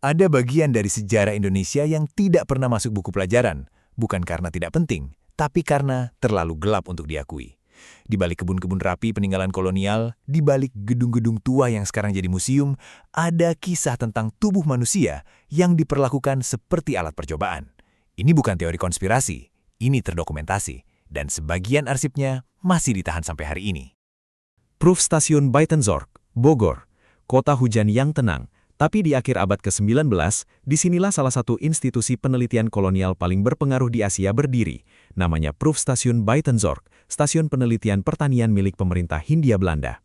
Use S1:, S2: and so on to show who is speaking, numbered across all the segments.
S1: Ada bagian dari sejarah Indonesia yang tidak pernah masuk buku pelajaran, bukan karena tidak penting, tapi karena terlalu gelap untuk diakui. Di balik kebun-kebun rapi peninggalan kolonial, di balik gedung-gedung tua yang sekarang jadi museum, ada kisah tentang tubuh manusia yang diperlakukan seperti alat percobaan. Ini bukan teori konspirasi, ini terdokumentasi, dan sebagian arsipnya masih ditahan sampai hari ini.
S2: Proof Stasiun Buitenzorg, Bogor, kota hujan yang tenang. Tapi di akhir abad ke-19, disinilah salah satu institusi penelitian kolonial paling berpengaruh di Asia berdiri. Namanya Proof Stasiun Buitenzorg, stasiun penelitian pertanian milik pemerintah Hindia Belanda.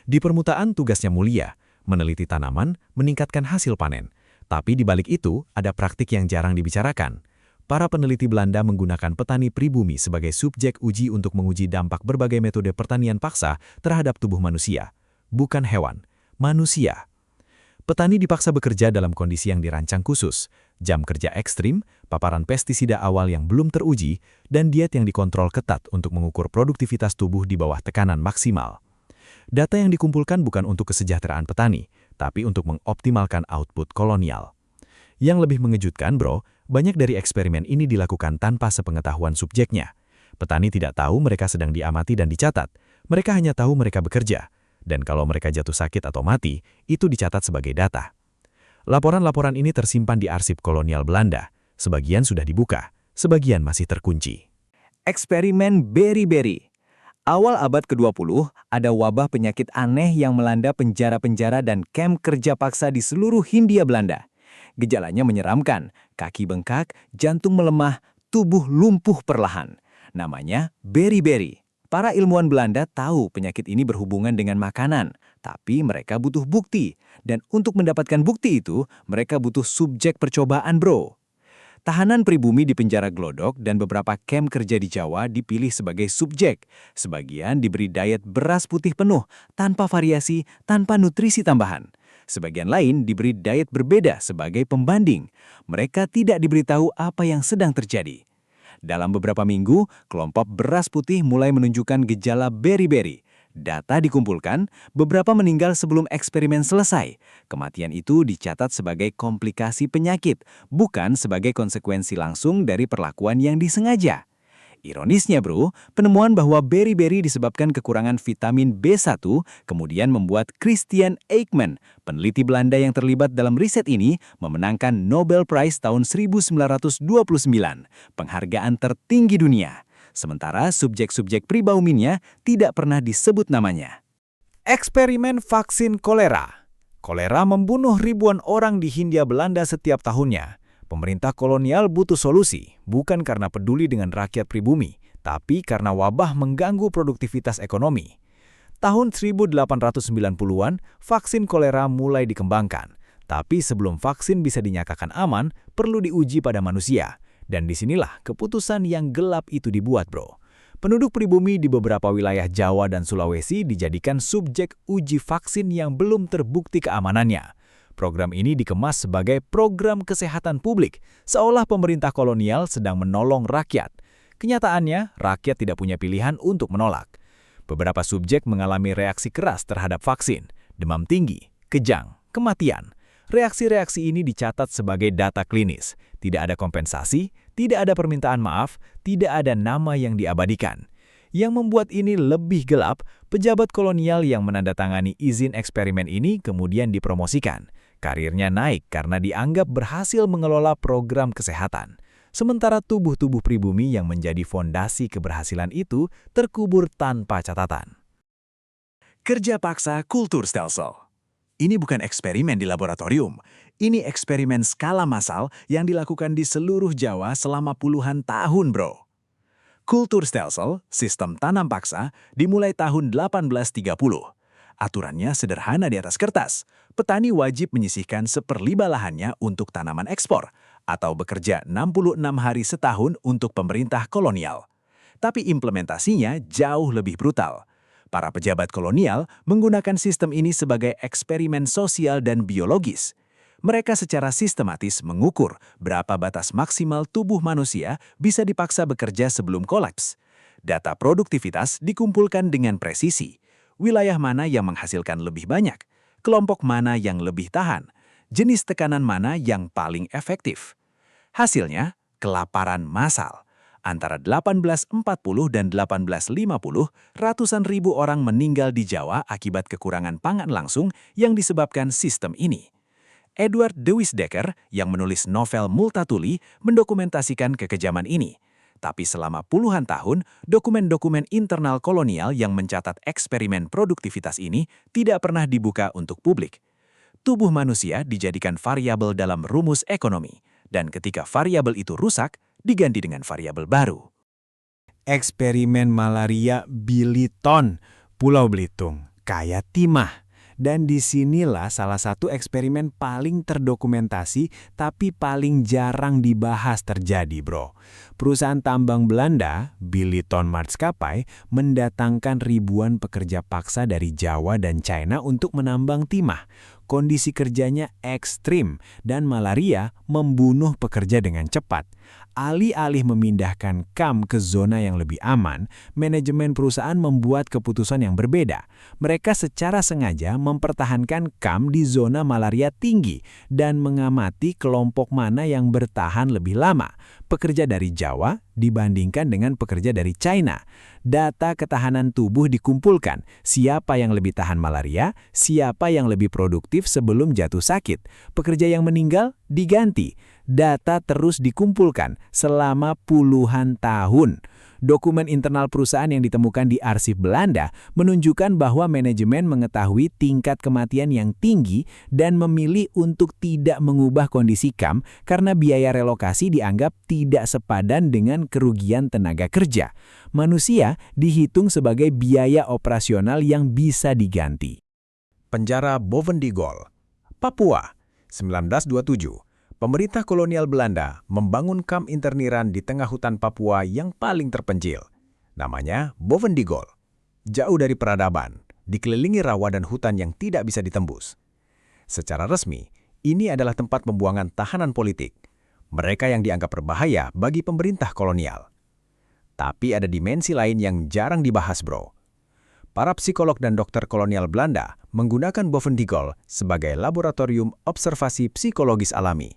S2: Di permukaan tugasnya mulia, meneliti tanaman, meningkatkan hasil panen. Tapi di balik itu, ada praktik yang jarang dibicarakan. Para peneliti Belanda menggunakan petani pribumi sebagai subjek uji untuk menguji dampak berbagai metode pertanian paksa terhadap tubuh manusia. Bukan hewan, manusia. Petani dipaksa bekerja dalam kondisi yang dirancang khusus, jam kerja ekstrim, paparan pestisida awal yang belum teruji, dan diet yang dikontrol ketat untuk mengukur produktivitas tubuh di bawah tekanan maksimal. Data yang dikumpulkan bukan untuk kesejahteraan petani, tapi untuk mengoptimalkan output kolonial. Yang lebih mengejutkan, bro, banyak dari eksperimen ini dilakukan tanpa sepengetahuan subjeknya. Petani tidak tahu mereka sedang diamati dan dicatat, mereka hanya tahu mereka bekerja. Dan kalau mereka jatuh sakit atau mati, itu dicatat sebagai data. Laporan-laporan ini tersimpan di arsip kolonial Belanda. Sebagian sudah dibuka, sebagian masih terkunci.
S3: Eksperimen Berry-Berry. Awal abad ke-20, ada wabah penyakit aneh yang melanda penjara-penjara dan kamp kerja paksa di seluruh Hindia Belanda. Gejalanya menyeramkan, kaki bengkak, jantung melemah, tubuh lumpuh perlahan. Namanya Berry-Berry. Para ilmuwan Belanda tahu penyakit ini berhubungan dengan makanan, tapi mereka butuh bukti. Dan untuk mendapatkan bukti itu, mereka butuh subjek percobaan, bro. Tahanan pribumi di penjara Glodok dan beberapa kamp kerja di Jawa dipilih sebagai subjek. Sebagian diberi diet beras putih penuh, tanpa variasi, tanpa nutrisi tambahan. Sebagian lain diberi diet berbeda sebagai pembanding. Mereka tidak diberitahu apa yang sedang terjadi. Dalam beberapa minggu, kelompok beras putih mulai menunjukkan gejala Berry-Berry. Data dikumpulkan, beberapa meninggal sebelum eksperimen selesai. Kematian itu dicatat sebagai komplikasi penyakit, bukan sebagai konsekuensi langsung dari perlakuan yang disengaja. Ironisnya, bro, penemuan bahwa Berry-Berry disebabkan kekurangan vitamin B1 kemudian membuat Christian Eijkman, peneliti Belanda yang terlibat dalam riset ini, memenangkan Nobel Prize tahun 1929, penghargaan tertinggi dunia. Sementara subjek-subjek pribauminnya tidak pernah disebut namanya.
S1: Eksperimen vaksin kolera. Kolera membunuh ribuan orang di Hindia Belanda setiap tahunnya. Pemerintah kolonial butuh solusi, bukan karena peduli dengan rakyat pribumi, tapi karena wabah mengganggu produktivitas ekonomi. Tahun 1890-an, vaksin kolera mulai dikembangkan. Tapi sebelum vaksin bisa dinyatakan aman, perlu diuji pada manusia. Dan disinilah keputusan yang gelap itu dibuat, bro. Penduduk pribumi di beberapa wilayah Jawa dan Sulawesi dijadikan subjek uji vaksin yang belum terbukti keamanannya. Program ini dikemas sebagai program kesehatan publik, seolah pemerintah kolonial sedang menolong rakyat. Kenyataannya, rakyat tidak punya pilihan untuk menolak. Beberapa subjek mengalami reaksi keras terhadap vaksin, demam tinggi, kejang, kematian. Reaksi-reaksi ini dicatat sebagai data klinis. Tidak ada kompensasi, tidak ada permintaan maaf, tidak ada nama yang diabadikan. Yang membuat ini lebih gelap, pejabat kolonial yang menandatangani izin eksperimen ini kemudian dipromosikan. Karirnya naik karena dianggap berhasil mengelola program kesehatan. Sementara tubuh-tubuh pribumi yang menjadi fondasi keberhasilan itu terkubur tanpa catatan.
S4: Kerja paksa kultur stelsel. Ini bukan eksperimen di laboratorium. Ini eksperimen skala massal yang dilakukan di seluruh Jawa selama puluhan tahun, bro. Kultur stelsel, sistem tanam paksa, dimulai tahun 1830. Aturannya sederhana di atas kertas. Petani wajib menyisihkan 1/5 lahannya untuk tanaman ekspor, atau bekerja 66 hari setahun untuk pemerintah kolonial. Tapi implementasinya jauh lebih brutal. Para pejabat kolonial menggunakan sistem ini sebagai eksperimen sosial dan biologis. Mereka secara sistematis mengukur berapa batas maksimal tubuh manusia bisa dipaksa bekerja sebelum kolaps. Data produktivitas dikumpulkan dengan presisi. Wilayah mana yang menghasilkan lebih banyak? Kelompok mana yang lebih tahan? jenis tekanan mana yang paling efektif. Hasilnya, kelaparan massal. Antara 1840 dan 1850, ratusan ribu orang meninggal di Jawa akibat kekurangan pangan langsung yang disebabkan sistem ini. Edward de Wisdecker yang menulis novel Multatuli mendokumentasikan kekejaman ini. Tapi selama puluhan tahun, dokumen-dokumen internal kolonial yang mencatat eksperimen produktivitas ini tidak pernah dibuka untuk publik. Tubuh manusia dijadikan variabel dalam rumus ekonomi, dan ketika variabel itu rusak, diganti dengan variabel baru.
S1: Eksperimen malaria Biliton, Pulau Belitung, kaya timah. Dan disinilah salah satu eksperimen paling terdokumentasi tapi paling jarang dibahas terjadi, bro. Perusahaan tambang Belanda, Biliton Maatskappij, mendatangkan ribuan pekerja paksa dari Jawa dan China untuk menambang timah. Kondisi kerjanya ekstrim dan malaria membunuh pekerja dengan cepat. Alih-alih memindahkan KAM ke zona yang lebih aman, manajemen perusahaan membuat keputusan yang berbeda. Mereka secara sengaja mempertahankan KAM di zona malaria tinggi dan mengamati kelompok mana yang bertahan lebih lama, pekerja dari Jawa dibandingkan dengan pekerja dari China. Data ketahanan tubuh dikumpulkan, siapa yang lebih tahan malaria, siapa yang lebih produktif sebelum jatuh sakit, pekerja yang meninggal diganti. Data terus dikumpulkan selama puluhan tahun. Dokumen internal perusahaan yang ditemukan di arsip Belanda menunjukkan bahwa manajemen mengetahui tingkat kematian yang tinggi dan memilih untuk tidak mengubah kondisi KAM karena biaya relokasi dianggap tidak sepadan dengan kerugian tenaga kerja. Manusia dihitung sebagai biaya operasional yang bisa diganti.
S2: Penjara Bovendigol, Papua, 1927. Pemerintah kolonial Belanda membangun kamp interniran di tengah hutan Papua yang paling terpencil. Namanya Bovendigol. Jauh dari peradaban, dikelilingi rawa dan hutan yang tidak bisa ditembus. Secara resmi, ini adalah tempat pembuangan tahanan politik. Mereka yang dianggap berbahaya bagi pemerintah kolonial. Tapi ada dimensi lain yang jarang dibahas, bro. Para psikolog dan dokter kolonial Belanda menggunakan Bovendigol sebagai laboratorium observasi psikologis alami.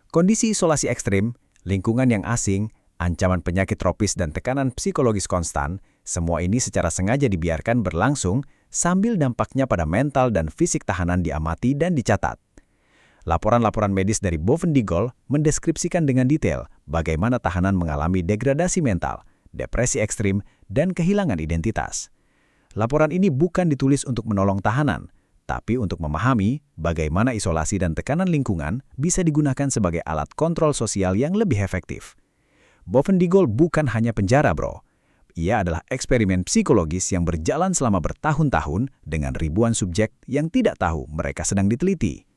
S2: Kondisi isolasi ekstrim, lingkungan yang asing, ancaman penyakit tropis dan tekanan psikologis konstan, semua ini secara sengaja dibiarkan berlangsung sambil dampaknya pada mental dan fisik tahanan diamati dan dicatat. Laporan-laporan medis dari Bovendigol mendeskripsikan dengan detail bagaimana tahanan mengalami degradasi mental, depresi ekstrim, dan kehilangan identitas. Laporan ini bukan ditulis untuk menolong tahanan, tapi untuk memahami bagaimana isolasi dan tekanan lingkungan bisa digunakan sebagai alat kontrol sosial yang lebih efektif. Bovendigol bukan hanya penjara, bro. Ia adalah eksperimen psikologis yang berjalan selama bertahun-tahun dengan ribuan subjek yang tidak tahu mereka sedang diteliti.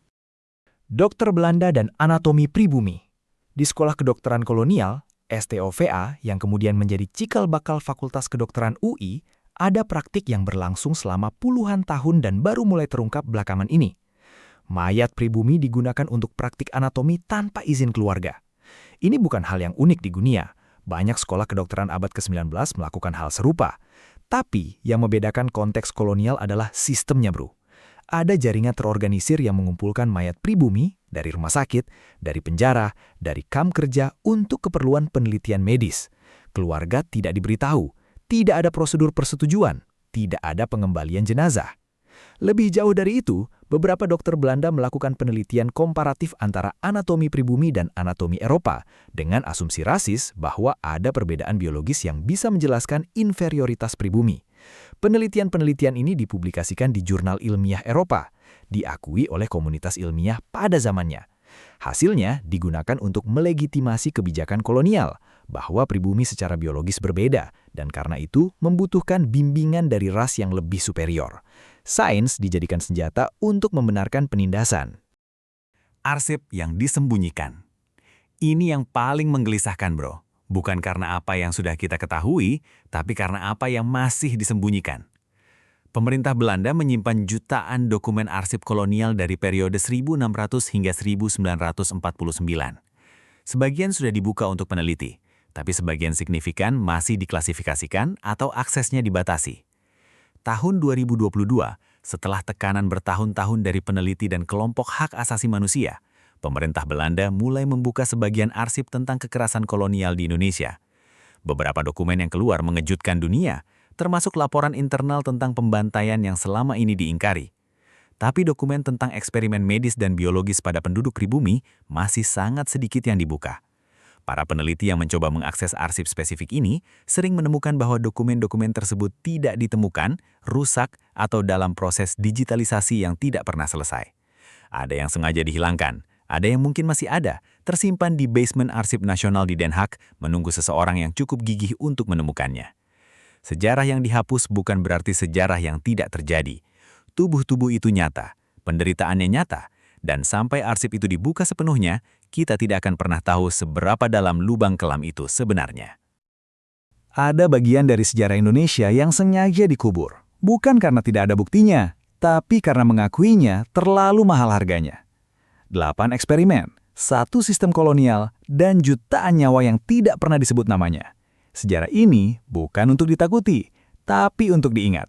S1: Dokter Belanda dan anatomi pribumi. Di Sekolah Kedokteran Kolonial, STOVA, yang kemudian menjadi cikal bakal Fakultas Kedokteran UI, ada praktik yang berlangsung selama puluhan tahun dan baru mulai terungkap belakangan ini. Mayat pribumi digunakan untuk praktik anatomi tanpa izin keluarga. Ini bukan hal yang unik di dunia. Banyak sekolah kedokteran abad ke-19 melakukan hal serupa. Tapi yang membedakan konteks kolonial adalah sistemnya, bro. Ada jaringan terorganisir yang mengumpulkan mayat pribumi dari rumah sakit, dari penjara, dari kamp kerja untuk keperluan penelitian medis. Keluarga tidak diberitahu. Tidak ada prosedur persetujuan, tidak ada pengembalian jenazah. Lebih jauh dari itu, beberapa dokter Belanda melakukan penelitian komparatif antara anatomi pribumi dan anatomi Eropa dengan asumsi rasis bahwa ada perbedaan biologis yang bisa menjelaskan inferioritas pribumi. Penelitian-penelitian ini dipublikasikan di jurnal ilmiah Eropa, diakui oleh komunitas ilmiah pada zamannya. Hasilnya digunakan untuk melegitimasi kebijakan kolonial, bahwa pribumi secara biologis berbeda, dan karena itu membutuhkan bimbingan dari ras yang lebih superior. Sains dijadikan senjata untuk membenarkan penindasan.
S4: Arsip yang disembunyikan. Ini yang paling menggelisahkan, bro. Bukan karena apa yang sudah kita ketahui, tapi karena apa yang masih disembunyikan. Pemerintah Belanda menyimpan jutaan dokumen arsip kolonial dari periode 1600 hingga 1949. Sebagian sudah dibuka untuk peneliti, tapi sebagian signifikan masih diklasifikasikan atau aksesnya dibatasi. Tahun 2022,
S5: Setelah tekanan bertahun-tahun dari peneliti dan kelompok hak asasi manusia, pemerintah Belanda mulai membuka sebagian arsip tentang kekerasan kolonial di Indonesia. Beberapa dokumen yang keluar mengejutkan dunia, termasuk laporan internal tentang pembantaian yang selama ini diingkari. Tapi dokumen tentang eksperimen medis dan biologis pada penduduk pribumi masih sangat sedikit yang dibuka. Para peneliti yang mencoba mengakses arsip spesifik ini sering menemukan bahwa dokumen-dokumen tersebut tidak ditemukan, rusak, atau dalam proses digitalisasi yang tidak pernah selesai. Ada yang sengaja dihilangkan, ada yang mungkin masih ada, tersimpan di basement Arsip Nasional di Den Haag, menunggu seseorang yang cukup gigih untuk menemukannya. Sejarah yang dihapus bukan berarti sejarah yang tidak terjadi. Tubuh-tubuh itu nyata, penderitaannya nyata, dan sampai arsip itu dibuka sepenuhnya, kita tidak akan pernah tahu seberapa dalam lubang kelam itu sebenarnya.
S1: Ada bagian dari sejarah Indonesia yang sengaja dikubur, bukan karena tidak ada buktinya, tapi karena mengakuinya terlalu mahal harganya. 8 eksperimen, 1 sistem kolonial, dan jutaan nyawa yang tidak pernah disebut namanya. Sejarah ini bukan untuk ditakuti, tapi untuk diingat.